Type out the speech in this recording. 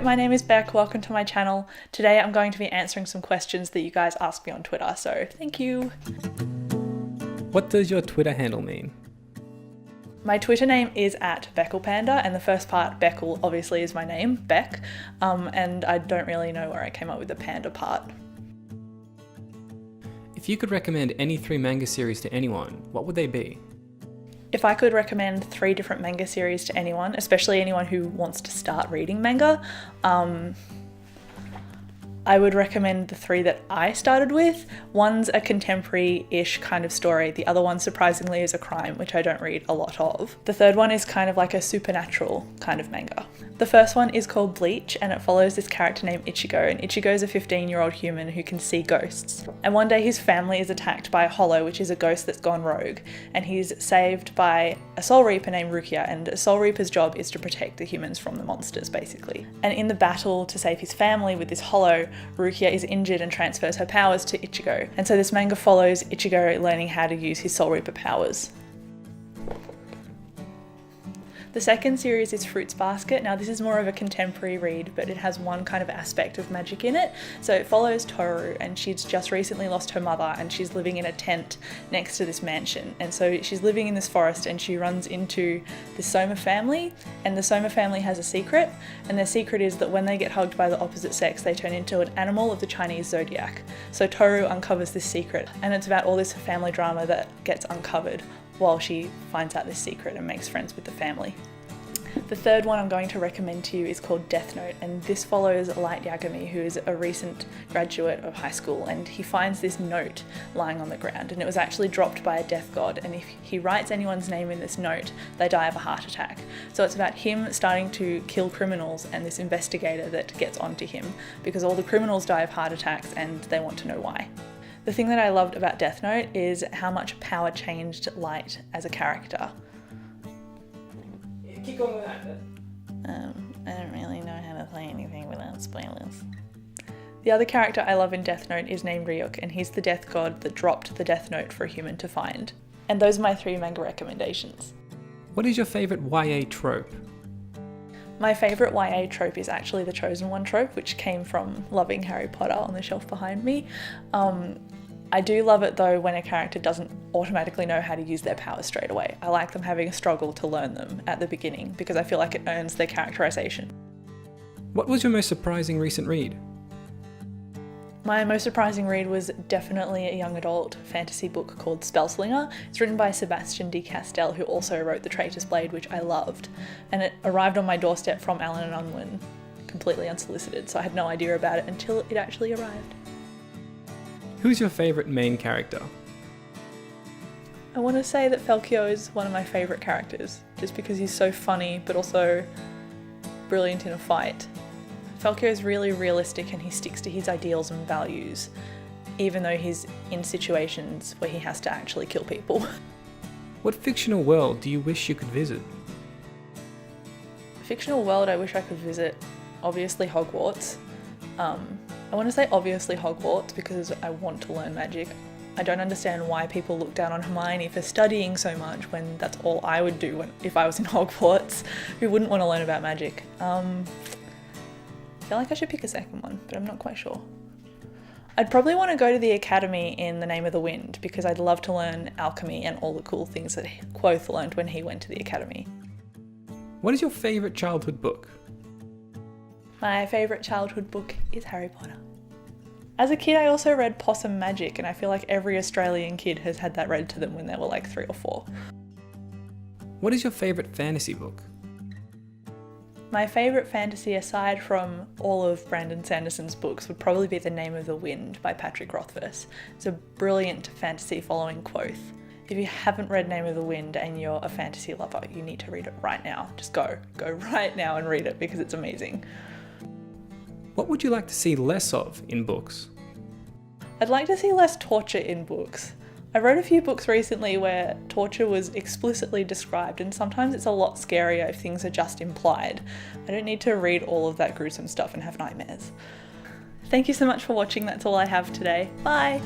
my name is Beck, welcome to my channel. Today I'm going to be answering some questions that you guys asked me on Twitter, so thank you. What does your Twitter handle mean? My Twitter name is @BecklePanda, and the first part, Beckle, obviously is my name, Beck, and I don't really know where I came up with the panda part. If you could recommend any 3 manga series to anyone, what would they be? If I could recommend 3 different manga series to anyone, especially anyone who wants to start reading manga, I would recommend the 3 that I started with. One's a contemporary-ish kind of story. The other one, surprisingly, is a crime, which I don't read a lot of. The third one is kind of like a supernatural kind of manga. The first one is called Bleach, and it follows this character named Ichigo, and Ichigo is a 15-year-old human who can see ghosts. And one day his family is attacked by a Hollow, which is a ghost that's gone rogue, and he's saved by a Soul Reaper named Rukia, and a Soul Reaper's job is to protect the humans from the monsters, basically. And in the battle to save his family with this Hollow, Rukia is injured and transfers her powers to Ichigo. And so this manga follows Ichigo learning how to use his Soul Reaper powers. The second series is Fruits Basket. Now this is more of a contemporary read, but it has one kind of aspect of magic in it. So it follows Toru, and she's just recently lost her mother, and she's living in a tent next to this mansion. And so she's living in this forest, and she runs into the Soma family, and the Soma family has a secret, and their secret is that when they get hugged by the opposite sex, they turn into an animal of the Chinese zodiac. So Toru uncovers this secret, and it's about all this family drama that gets uncovered while she finds out this secret and makes friends with the family. The third one I'm going to recommend to you is called Death Note, and this follows Light Yagami, who is a recent graduate of high school, and he finds this note lying on the ground, and it was actually dropped by a death god, and if he writes anyone's name in this note, they die of a heart attack. So it's about him starting to kill criminals and this investigator that gets onto him, because all the criminals die of heart attacks and they want to know why. The thing that I loved about Death Note is how much power changed Light as a character. Keep going with that. I don't really know how to play anything without spoilers. The other character I love in Death Note is named Ryuk, and he's the death god that dropped the Death Note for a human to find. And those are my 3 manga recommendations. What is your favourite YA trope? My favourite YA trope is actually the Chosen One trope, which came from loving Harry Potter on the shelf behind me. I do love it though when a character doesn't automatically know how to use their powers straight away. I like them having a struggle to learn them at the beginning because I feel like it earns their characterization. What was your most surprising recent read? My most surprising read was definitely a young adult fantasy book called Spellslinger. It's written by Sebastian de Castell, who also wrote The Traitor's Blade, which I loved. And it arrived on my doorstep from Allen & Unwin, completely unsolicited, so I had no idea about it until it actually arrived. Who's your favourite main character? I want to say that Falkio is one of my favourite characters, just because he's so funny but also brilliant in a fight. Falkio is really realistic and he sticks to his ideals and values, even though he's in situations where he has to actually kill people. What fictional world do you wish you could visit? A fictional world I wish I could visit, obviously Hogwarts. I want to say obviously Hogwarts because I want to learn magic. I don't understand why people look down on Hermione for studying so much when that's all I would do if I was in Hogwarts. Who wouldn't want to learn about magic? I feel like I should pick a second one, but I'm not quite sure. I'd probably want to go to the academy in The Name of the Wind because I'd love to learn alchemy and all the cool things that Quoth learned when he went to the academy. What is your favourite childhood book? My favourite childhood book is Harry Potter. As a kid, I also read Possum Magic, and I feel like every Australian kid has had that read to them when they were like 3 or 4. What is your favourite fantasy book? My favourite fantasy, aside from all of Brandon Sanderson's books, would probably be The Name of the Wind by Patrick Rothfuss. It's a brilliant fantasy following Quoth. If you haven't read Name of the Wind and you're a fantasy lover, you need to read it right now. Just go right now and read it because it's amazing. What would you like to see less of in books? I'd like to see less torture in books. I wrote a few books recently where torture was explicitly described, and sometimes it's a lot scarier if things are just implied. I don't need to read all of that gruesome stuff and have nightmares. Thank you so much for watching. That's all I have today. Bye!